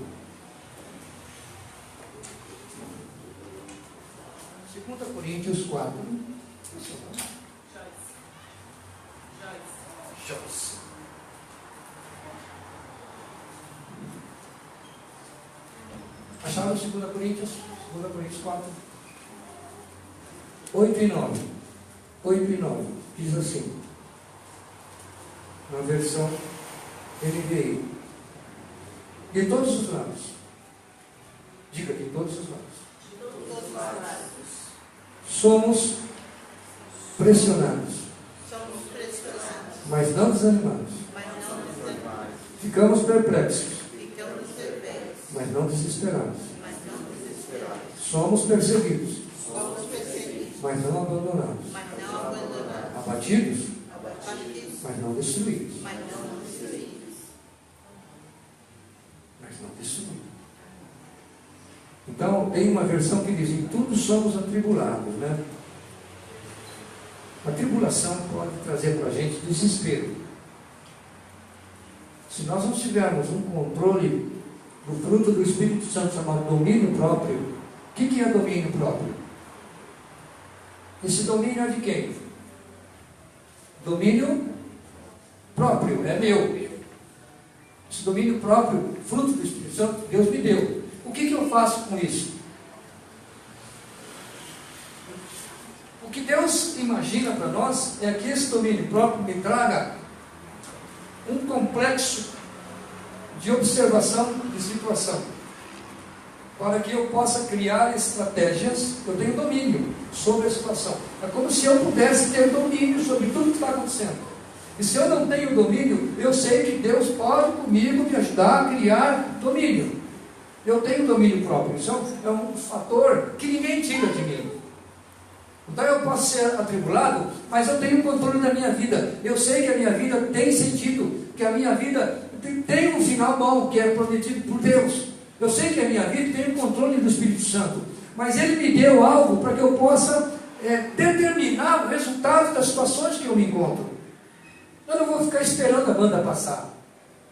2 Coríntios 4. Joyce. Acharam 2 Coríntios? 2 Coríntios 4. 8 e 9. 8 e 9. Diz assim. Na versão NVI. De todos os lados. Diga, de todos os lados. Somos pressionados. Mas não desanimados. Ficamos perplexos. Mas não desesperados. Somos perseguidos. Mas não abandonados. Abatidos. Mas não destruídos. Mas não destruídos. Então, tem uma versão que diz: em tudo somos atribulados, né? A tribulação pode trazer para a gente desespero. Se nós não tivermos um controle do fruto do Espírito Santo chamado domínio próprio. O que é domínio próprio? Esse domínio é de quem? Domínio próprio, é meu. Esse domínio próprio, fruto do Espírito Santo, Deus me deu. O que eu faço com isso? O que Deus imagina para nós é que esse domínio próprio me traga um complexo de observação de situação, para que eu possa criar estratégias. Eu tenho domínio sobre a situação. É como se eu pudesse ter domínio sobre tudo que está acontecendo. E se eu não tenho domínio, eu sei que Deus pode comigo me ajudar a criar domínio. Eu tenho domínio próprio. Isso é um fator que ninguém tira de mim. Então eu posso ser atribulado, mas eu tenho controle da minha vida. Eu sei que a minha vida tem sentido, que a minha vida tem um final bom, que é prometido por Deus. Eu sei que a minha vida tem o controle do Espírito Santo, mas Ele me deu algo para que eu possa determinar o resultado das situações que eu me encontro. Eu não vou ficar esperando a banda passar.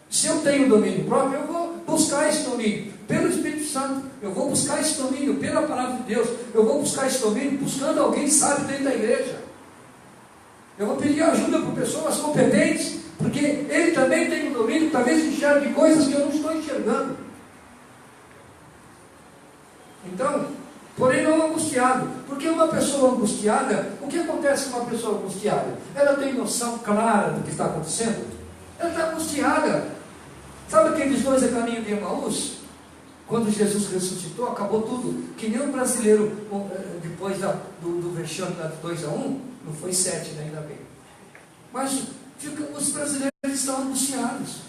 Se eu tenho domínio próprio, eu vou buscar esse domínio pelo Espírito Santo. Eu vou buscar esse domínio pela palavra de Deus. Eu vou buscar esse domínio buscando alguém que sabe dentro da igreja. Eu vou pedir ajuda por pessoas competentes, porque ele também tem um domínio, talvez enxergue coisas que eu não estou enxergando. Então, porém não angustiado. Porque uma pessoa angustiada, o que acontece com uma pessoa angustiada? Ela tem noção clara do que está acontecendo. Ela está angustiada. Sabe aqueles dois a caminho de Emaús? Quando Jesus ressuscitou, acabou tudo. Que nem um brasileiro, depois do vexame de 2-1, não foi 7, né, ainda bem. Mas os brasileiros estão angustiados.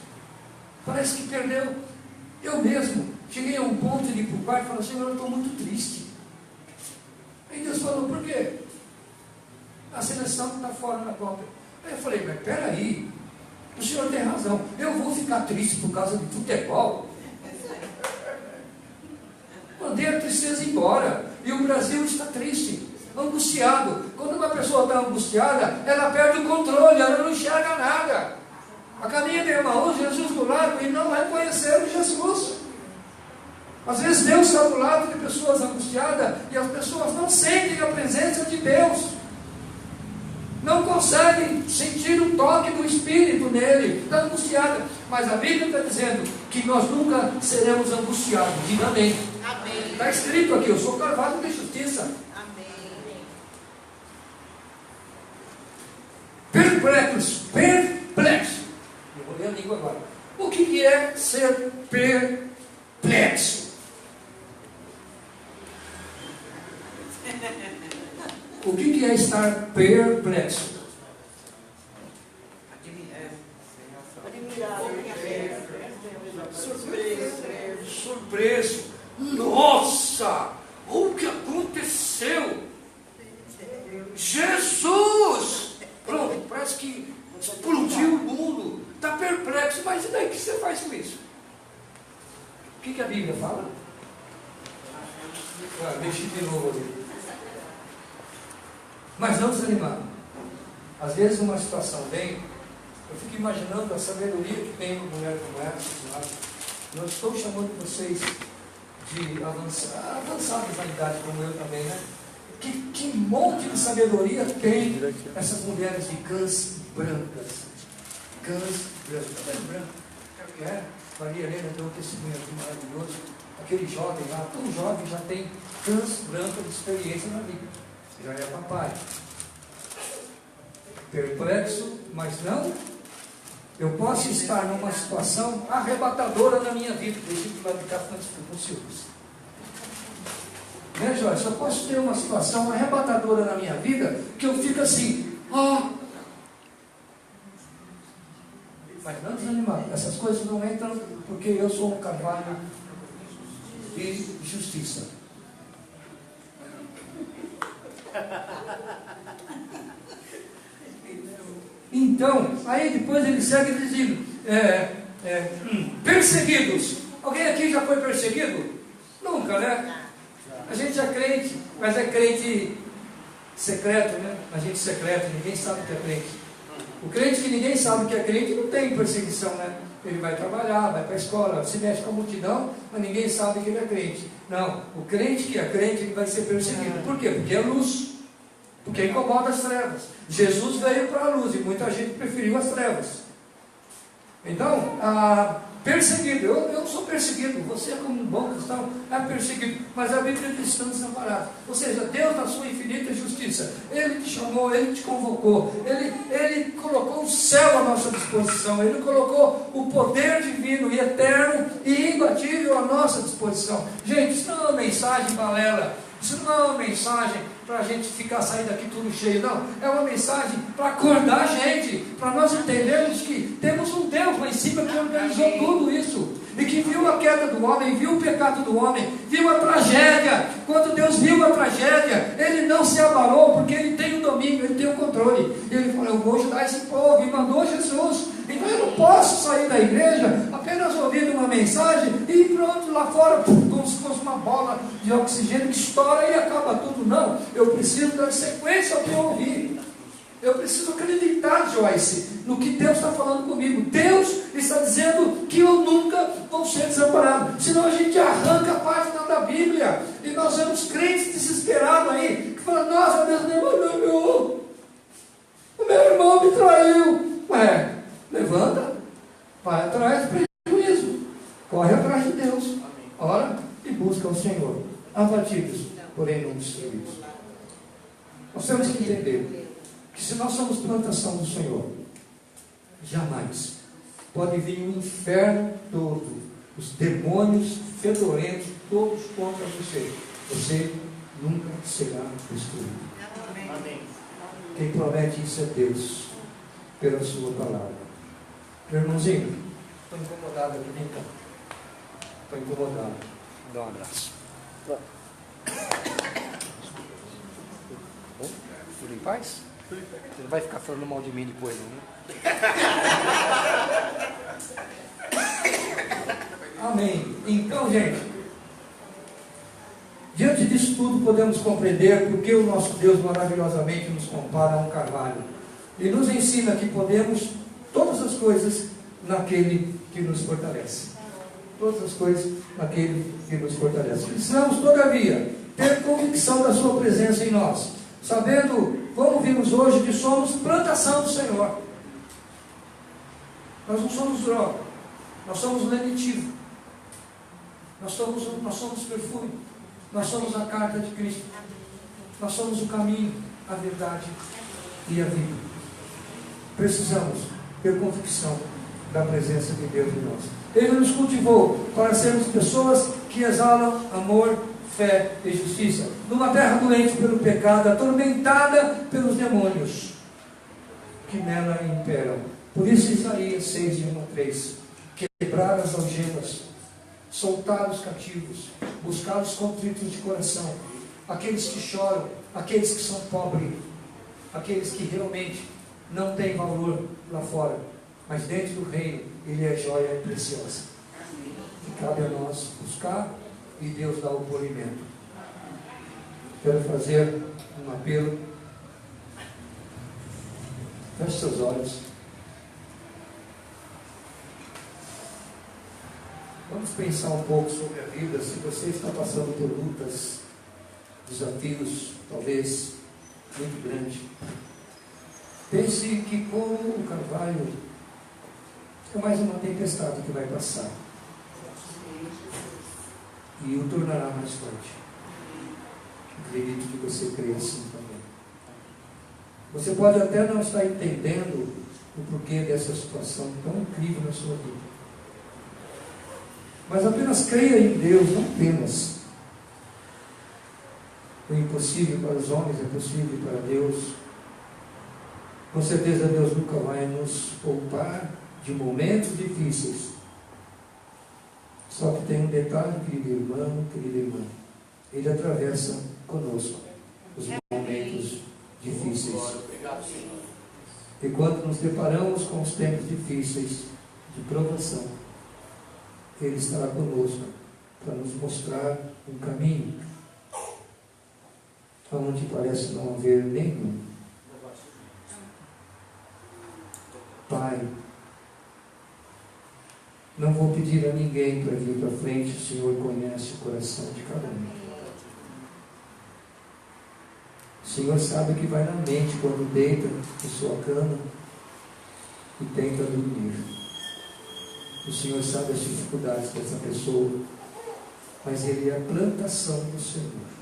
Parece que perdeu. Eu mesmo cheguei a um ponto de ir para o pai e falei: Senhor, eu estou muito triste. Aí Deus falou: por quê? A seleção está fora da Copa. Aí eu falei: mas peraí, o senhor tem razão. Eu vou ficar triste por causa de futebol? Mandei a tristeza embora. E o Brasil está triste, angustiado. Quando uma pessoa está angustiada, ela perde o controle, ela não enxerga nada. A caminho de Emaús, Jesus do lado, e não reconheceram Jesus. Às vezes Deus está do lado de pessoas angustiadas e as pessoas não sentem a presença de Deus. Não conseguem sentir o toque do Espírito nele. Está angustiada. Mas a Bíblia está dizendo que nós nunca seremos angustiados. Diga amém. Amém. Está escrito aqui: eu sou carvalho de justiça. Amém. Perplexo. Perplexo. Eu vou ler a língua agora. O que é ser perplexo? O que é estar perplexo? Surpreso. Nossa! O que aconteceu? Jesus! daí que você faz com isso? O que a Bíblia fala? Mexi de novo ali. Mas não desanimar. Às vezes uma situação vem, eu fico imaginando a sabedoria que tem uma mulher como essa. Não estou chamando vocês de avançados na idade como eu também, né? Que monte de sabedoria tem essas mulheres de cãs brancas. Cãs brancas. Maria Helena deu um testemunho aqui maravilhoso. Aquele jovem lá, tão jovem, já tem cãs brancas de experiência na vida. Já é papai. Perplexo, mas não. Eu posso estar numa situação arrebatadora na minha vida. Deixa eu do lado de cá com ciúmes. Né, Joyce? Eu posso ter uma situação arrebatadora na minha vida que eu fico assim, mas não desanimar. Essas coisas não entram porque eu sou um cavalo de justiça. Então, aí depois ele segue dizendo, perseguidos. Alguém aqui já foi perseguido? Nunca, né? A gente é crente, mas é crente secreto, né? A gente secreto, ninguém sabe o que é crente. O crente que ninguém sabe o que é crente não tem perseguição, né? Ele vai trabalhar, vai para a escola, se mexe com a multidão, mas ninguém sabe que ele é crente. Não, o crente que é crente, ele vai ser perseguido. Por quê? Porque é luz. Porque incomoda as trevas. Jesus veio para a luz e muita gente preferiu as trevas. Então, perseguido. Eu não sou perseguido. Você, como um bom cristão, é perseguido. Mas a Bíblia diz que estamos separados. Ou seja, Deus, na sua infinita justiça, Ele te chamou, Ele te convocou, Ele colocou o céu à nossa disposição, Ele colocou o poder divino e eterno e imbatível à nossa disposição. Gente, isso não é uma mensagem balela. Isso não é uma mensagem para a gente sair daqui tudo cheio, não. É uma mensagem para acordar a gente, para nós entendermos que temos um Deus lá em cima que organizou tudo isso, e que viu a queda do homem, viu o pecado do homem, viu a tragédia. Quando Deus viu a tragédia, Ele não se abalou, porque Ele tem o domínio, Ele tem o controle. E Ele falou, eu vou ajudar esse povo, e mandou Jesus. Então eu não posso sair da igreja apenas ouvindo uma mensagem e pronto, lá fora, como se fosse uma bola de oxigênio que estoura e acaba tudo. Não, eu preciso dar sequência ao que eu ouvi. Eu preciso acreditar, Joyce, no que Deus está falando comigo. Deus está dizendo que eu nunca vou ser desamparado. Senão a gente arranca a página da Bíblia e nós vemos crentes desesperados aí, que falam, nossa, Deus me abandonou, o meu irmão me traiu. Levanta, vai atrás do prejuízo, corre atrás de Deus, ora e busca o Senhor. Abatidos, porém não destruídos. Nós temos que entender que se nós somos plantação do Senhor, jamais pode vir o inferno todo, os demônios fedorentos, todos contra você. Você nunca será destruído. Amém. Quem promete isso é Deus, pela sua palavra. Meu irmãozinho, estou incomodado aqui, vem cá. Estou incomodado. Dá um abraço. Tudo em paz? Você não vai ficar falando mal de mim depois, não, né? Amém. Então, gente, diante disso tudo podemos compreender porque o nosso Deus maravilhosamente nos compara a um carvalho e nos ensina que podemos todas as coisas naquele que nos fortalece. Todas as coisas naquele que nos fortalece. Precisamos, todavia, ter convicção da sua presença em nós, sabendo, como vimos hoje, que somos plantação do Senhor. Nós não somos droga, nós somos lenitivo, nós somos perfume, nós somos a carta de Cristo, nós somos o caminho, a verdade e a vida. Precisamos ter convicção da presença de Deus em nós. Ele nos cultivou para sermos pessoas que exalam amor, fé e justiça, numa terra doente pelo pecado, atormentada pelos demônios que nela imperam. Por isso Isaías 6, 1 a 3, quebrar as algemas, soltar os cativos, buscar os contritos de coração, aqueles que choram, aqueles que são pobres, aqueles que realmente não têm valor lá fora, mas dentro do reino ele é joia preciosa. E cabe a nós buscar e Deus dá o polimento. Quero fazer um apelo. Feche seus olhos. Vamos pensar um pouco sobre a vida. Se você está passando por lutas, desafios, talvez muito grandes, pense que como o carvalho é mais uma tempestade que vai passar e o tornará mais forte. Acredito que você crê assim também. Você pode até não estar entendendo o porquê dessa situação tão incrível na sua vida, mas apenas creia em Deus, não apenas. O impossível para os homens é possível para Deus. Com certeza Deus nunca vai nos poupar de momentos difíceis. Só que tem um detalhe, querido irmão, querida irmã. Ele atravessa conosco os momentos difíceis. E quando nos deparamos com os tempos difíceis de provação, Ele estará conosco para nos mostrar um caminho onde parece não haver nenhum. Pai, não vou pedir a ninguém para vir para frente, o Senhor conhece o coração de cada um. O Senhor sabe o que vai na mente quando deita em sua cama e tenta dormir. O Senhor sabe as dificuldades dessa pessoa, mas Ele é a plantação do Senhor.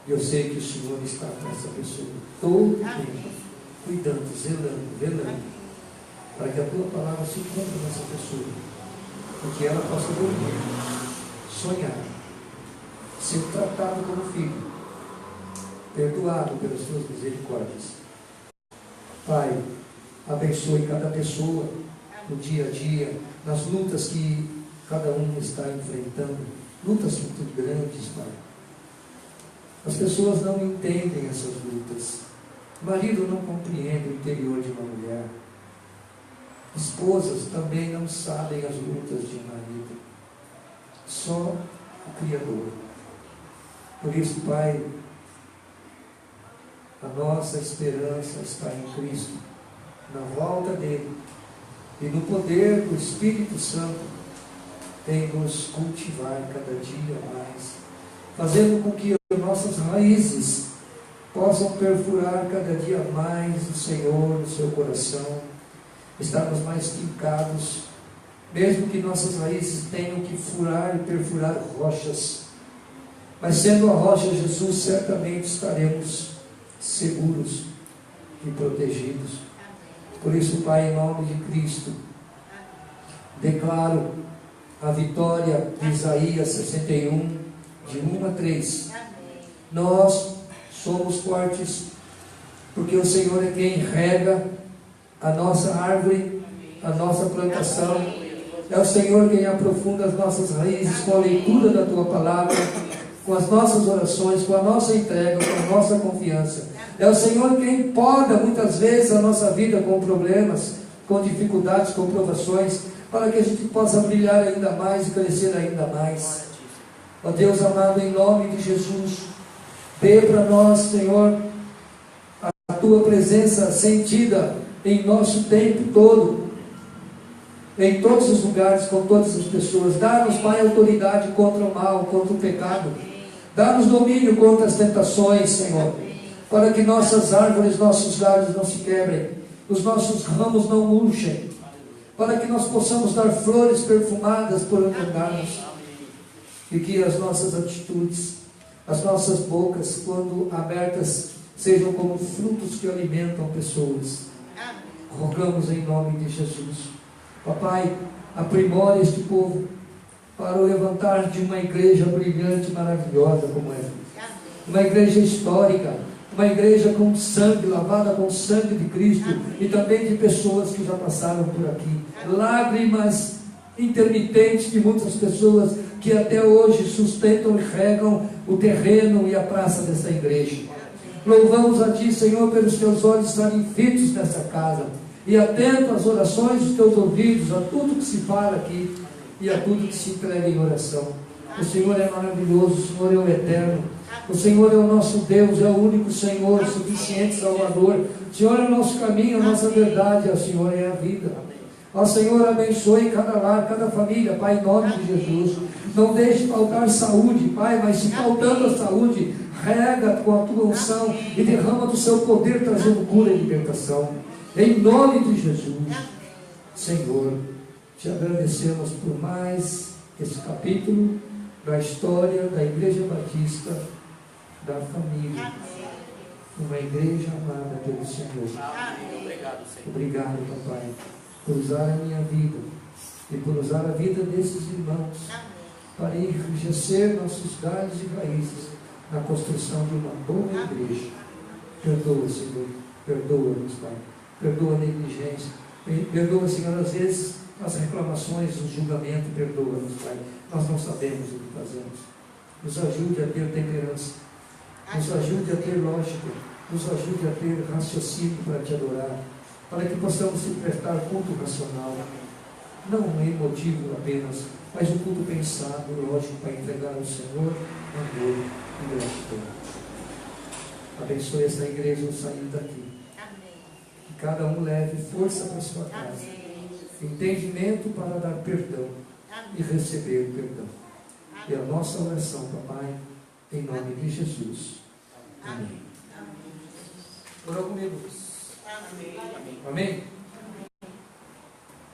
Eu sei que o Senhor está com essa pessoa todo o tempo, cuidando, zelando, velando, para que a Tua palavra se cumpra nessa pessoa, para que ela possa dormir, sonhar, ser tratado como filho, perdoado pelas Tuas misericórdias. Pai, abençoe cada pessoa no dia a dia, nas lutas que cada um está enfrentando, lutas muito grandes, Pai. As pessoas não entendem essas lutas. O marido não compreende o interior de uma mulher. Esposas também não sabem as lutas de um marido. Só o Criador. Por isso, Pai, a nossa esperança está em Cristo, na volta dele e no poder do Espírito Santo em nos cultivar cada dia mais, fazendo com que nossas raízes possam perfurar cada dia mais o Senhor no seu coração, estarmos mais fincados, mesmo que nossas raízes tenham que furar e perfurar rochas, mas sendo a rocha Jesus, certamente estaremos seguros e protegidos. Por isso, Pai, em nome de Cristo, declaro a vitória de Isaías 61, de 1 a 3. Nós somos fortes, porque o Senhor é quem rega a nossa árvore, a nossa plantação. É o Senhor quem aprofunda as nossas raízes com a leitura da Tua palavra, com as nossas orações, com a nossa entrega, com a nossa confiança. É o Senhor quem poda muitas vezes a nossa vida com problemas, com dificuldades, com provações, para que a gente possa brilhar ainda mais e crescer ainda mais. Ó Deus amado, em nome de Jesus, dê para nós, Senhor, a Tua presença sentida em nosso tempo todo, em todos os lugares, com todas as pessoas. Dá-nos, Pai, autoridade contra o mal, contra o pecado. Dá-nos domínio contra as tentações, Senhor, para que nossas árvores, nossos galhos não se quebrem, os nossos ramos não murchem, para que nós possamos dar flores perfumadas por onde andarmos, e que as nossas atitudes, as nossas bocas, quando abertas, sejam como frutos que alimentam pessoas. Rogamos em nome de Jesus. Papai, aprimora este povo para o levantar de uma igreja brilhante, maravilhosa como essa. Uma igreja histórica, uma igreja com sangue, lavada com o sangue de Cristo, e também de pessoas que já passaram por aqui. Lágrimas intermitentes de muitas pessoas que até hoje sustentam e regam o terreno e a praça dessa igreja. Louvamos a Ti, Senhor, pelos Teus olhos estarem fitos nessa casa, e atento às orações dos teus ouvidos, a tudo que se fala aqui e a tudo que se entrega em oração. O Senhor é maravilhoso, o Senhor é o eterno, o Senhor é o nosso Deus, é o único Senhor, suficiente Salvador. O Senhor é o nosso caminho, a nossa verdade, o Senhor é a vida. Ó Senhor, abençoe cada lar, cada família, Pai, em nome de Jesus. Não deixe faltar saúde, Pai, mas se faltando a saúde, rega com a tua unção e derrama do seu poder, trazendo cura e libertação. Em nome de Jesus, Senhor, te agradecemos por mais esse capítulo da história da Igreja Batista da Família. Uma igreja amada pelo Senhor. Obrigado, Senhor. Obrigado, papai, por usar a minha vida e por usar a vida desses irmãos para enriquecer nossos galhos e raízes na construção de uma boa igreja. Perdoa, Senhor, perdoa-nos, Pai, perdoa a negligência, perdoa, Senhor, às vezes as reclamações, o julgamento, perdoa-nos, Pai, nós não sabemos o que fazemos. Nos ajude a ter temperança, nos ajude a ter lógica, nos ajude a ter raciocínio para te adorar, para que possamos te prestar culto racional, não emotivo apenas, mas um culto pensado, lógico, para entregar ao Senhor amor e gratidão. Abençoe essa igreja ao sair daqui. Que cada um leve força para a sua casa, entendimento para dar perdão e receber o perdão. E a nossa oração, papai, em nome de Jesus. Amém. Ora comigo. Amém?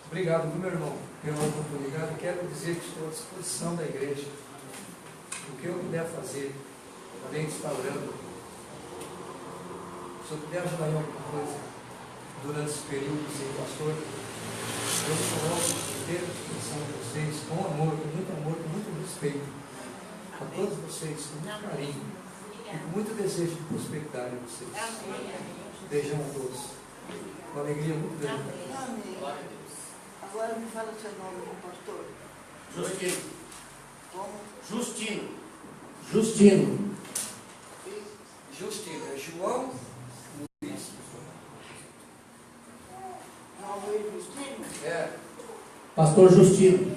Obrigado, meu irmão, pela oportunidade. Quero dizer que estou à disposição da igreja. O que eu puder fazer, além de estar orando, se eu puder ajudar em alguma coisa durante esse período sem pastor, eu coloco inteira disposição de vocês, com amor, com muito respeito, a todos vocês, com muito carinho e com muito desejo de prosperidade em vocês. Beijão a todos. Uma alegria muito grande. Amém. Agora me fala o seu nome, pastor. Justino. Como? Justino. Justino. Justino, é João Luiz. João Luiz Justino? É. Pastor Justino.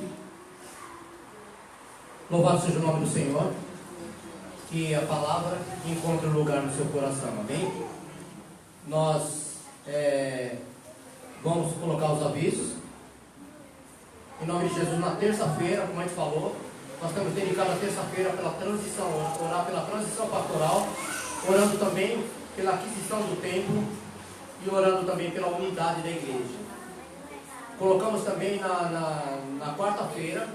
Louvado seja o nome do Senhor. Que a palavra encontre lugar no seu coração. Amém? Nós vamos colocar os avisos. Em nome de Jesus, na terça-feira, como a gente falou, nós temos dedicado a terça-feira pela transição, orar pela transição pastoral, orando também pela aquisição do templo e orando também pela unidade da igreja. Colocamos também na quarta-feira.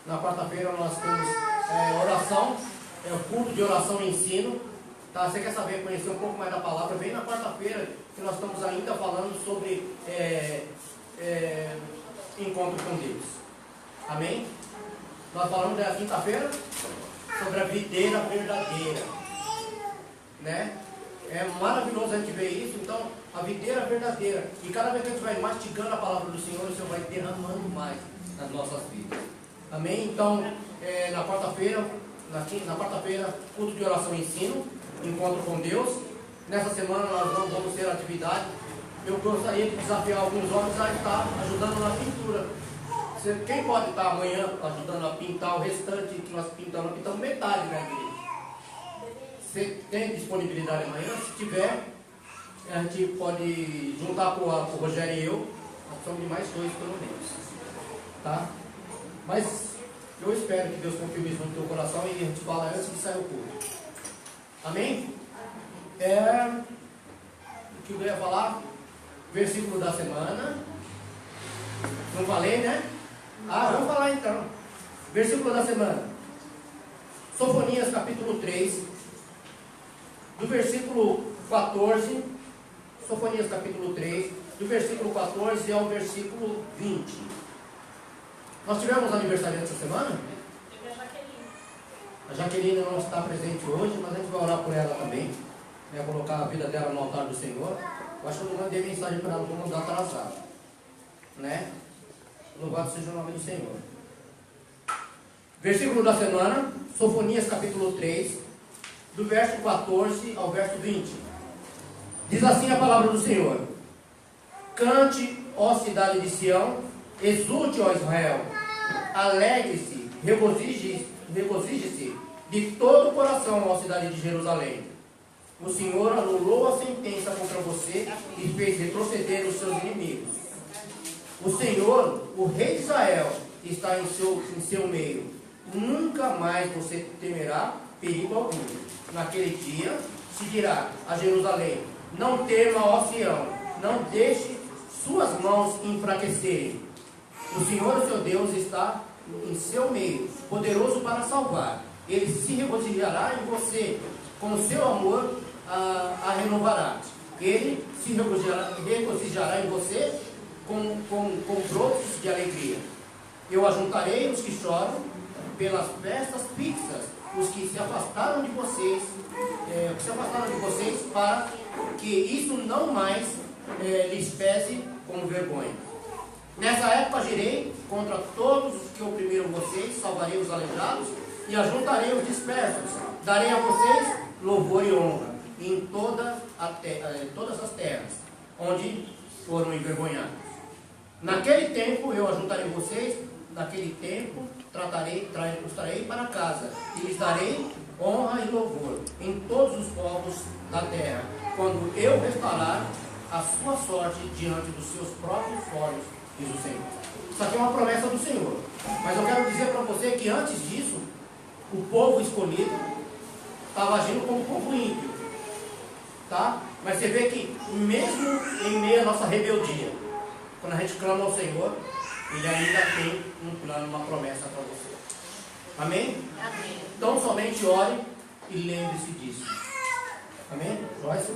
Na quarta-feira nós temos oração, culto de oração e ensino. Tá? Você quer saber, conhecer um pouco mais da palavra? Vem na quarta-feira, que nós estamos ainda falando sobre encontro com Deus. Amém? Nós falamos da quinta-feira sobre a videira verdadeira, né? É maravilhoso a gente ver isso. Então, a videira verdadeira, e cada vez que a gente vai mastigando a palavra do Senhor, o Senhor vai derramando mais nas nossas vidas. Amém? Então, na quarta-feira, culto de oração e ensino, encontro com Deus. Nessa semana nós não vamos ter atividade. Eu gostaria de desafiar alguns homens a estar ajudando na pintura. Quem pode estar amanhã ajudando a pintar o restante que nós pintamos metade da igreja? Você tem disponibilidade amanhã? Se tiver, a gente pode juntar com o Rogério e eu. Nós somos de mais 2 pelo menos. Tá? Mas eu espero que Deus confirme isso no teu coração e a gente fala antes de sair o culto. Amém? O que eu ia falar? Versículo da semana. Não falei, né? Vamos falar então. Versículo da semana. Sofonias capítulo 3. Do versículo 14. Sofonias capítulo 3. Do versículo 14 ao versículo 20. Nós tivemos aniversário essa semana? A Jaqueline não está presente hoje, mas a gente vai orar por ela também. Vai colocar a vida dela no altar do Senhor. Eu acho que eu não mandei mensagem para ela, vou mandar atrasado. Né? Louvado seja o nome do Senhor. Versículo da semana, Sofonias capítulo 3, do verso 14 ao verso 20. Diz assim a palavra do Senhor: Cante, ó cidade de Sião, exulte, ó Israel, alegre-se, regozije-se de todo o coração, ó cidade de Jerusalém. O Senhor anulou a sentença contra você e fez retroceder os seus inimigos. O Senhor, o Rei de Israel, está em seu meio. Nunca mais você temerá perigo algum. Naquele dia se dirá a Jerusalém: não tema, ó Sião, não deixe suas mãos enfraquecerem. O Senhor, o seu Deus, está em seu meio, poderoso para salvar. Ele se regozijará em você, com o seu amor a renovará. Ele se regozijará em você com brotos de alegria. Eu ajuntarei os que choram pelas festas fixas, os que se afastaram de vocês, para que isso não mais lhes pese como vergonha. Nessa época agirei contra todos os que oprimiram vocês, salvarei os aleijados e ajuntarei os dispersos. Darei a vocês louvor e honra em todas as terras onde foram envergonhados. Naquele tempo eu ajuntarei vocês, naquele tempo os trarei para casa e lhes darei honra e louvor em todos os povos da terra, quando eu restaurar a sua sorte diante dos seus próprios olhos, diz o Senhor. Isso aqui é uma promessa do Senhor. Mas eu quero dizer para você que antes disso, o povo escolhido estava agindo como povo ímpio. Tá? Mas você vê que mesmo em meio à nossa rebeldia, quando a gente clama ao Senhor, Ele ainda tem um plano, uma promessa para você. Amém? Amém. Então somente ore e lembre-se disso. Amém? Joyce?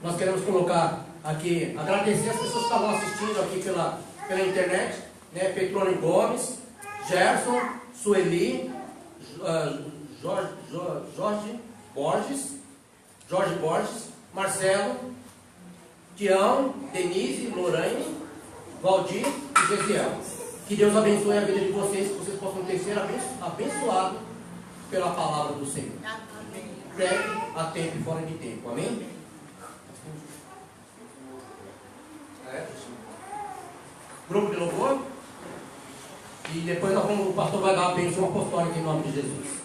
Nós queremos colocar aqui, agradecer as pessoas que estavam assistindo aqui pela internet, né? Petrônio Gomes, Gerson, Sueli, Jorge Borges, Marcelo, Tião, Denise, Lorraine, Valdir e Gesiel. Que Deus abençoe a vida de vocês, que vocês possam ter sido abençoados pela palavra do Senhor. Pregue a tempo e fora de tempo. Amém? Grupo de louvor. E depois o pastor vai dar a bênção apostólica em nome de Jesus.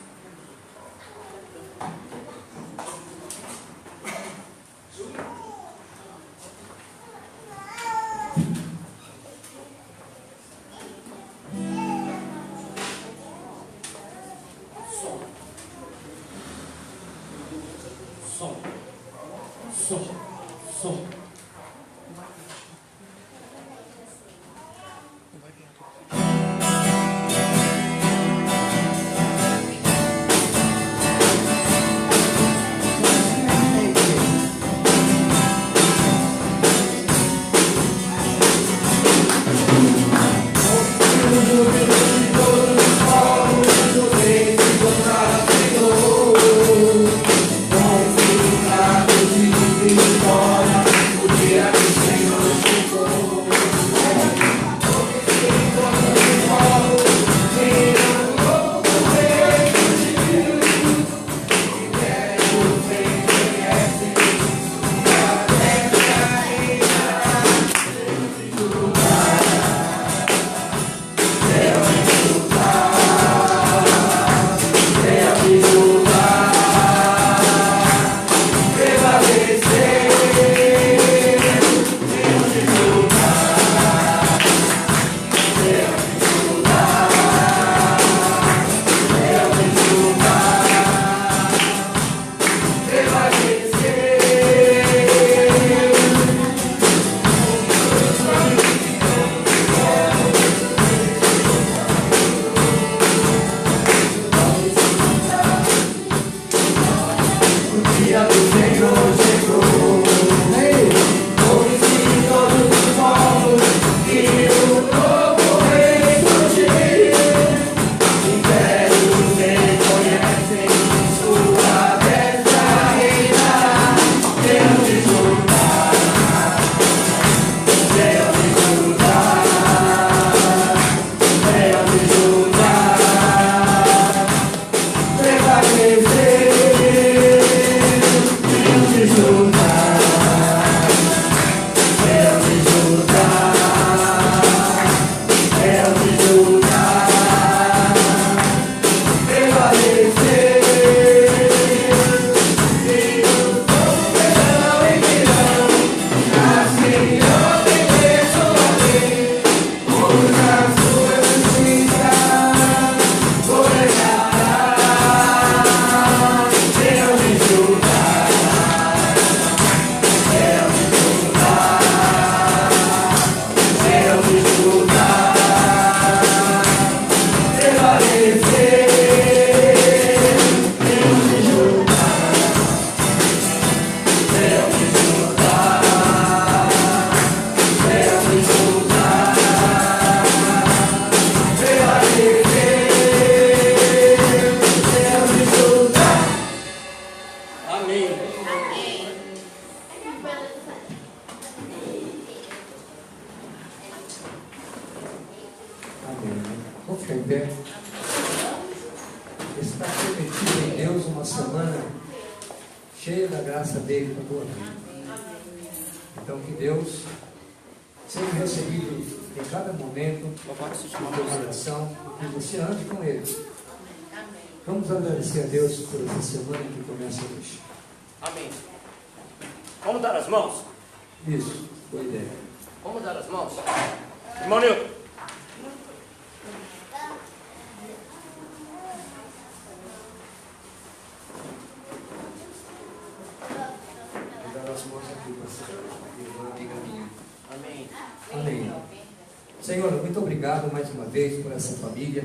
Som. Vamos ficar em pé. Está permitido em Deus uma semana cheia da graça dele para a tua vida. Então que Deus seja recebido em cada momento de teu coração, que você ande com Ele. Vamos agradecer a Deus por essa semana que começa hoje. Amém. Vamos dar as mãos? Isso, boa ideia. Vamos dar as mãos? Irmão Nilton. Vou dar as mãos aqui para você, irmã amiga minha. Amém. Amém. Senhor, muito obrigado mais uma vez por essa família,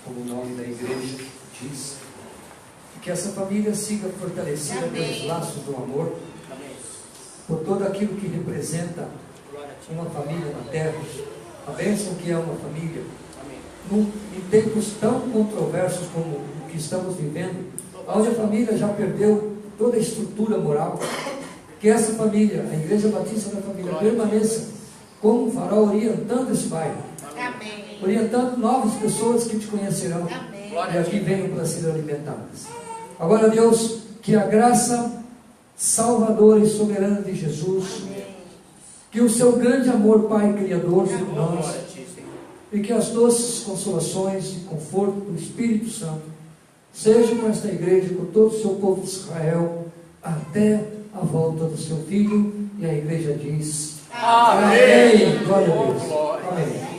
como o nome da igreja diz. Que essa família siga fortalecida pelos laços do amor, por tudo aquilo que representa uma família na terra, a bênção que é uma família. Em tempos tão controversos como o que estamos vivendo, onde a família já perdeu toda a estrutura moral, que essa família, a Igreja Batista da Família, permaneça como um farol orientando esse bairro, orientando novas pessoas que te conhecerão e aqui venham para ser alimentadas. Agora, Deus, que a graça salvadora e soberana de Jesus, que o seu grande amor, Pai Criador, sobre nós, e que as doces consolações e conforto do Espírito Santo sejam com esta igreja, com todo o seu povo de Israel, até a volta do seu Filho. E a igreja diz: Amém. Glória a Deus. Amém.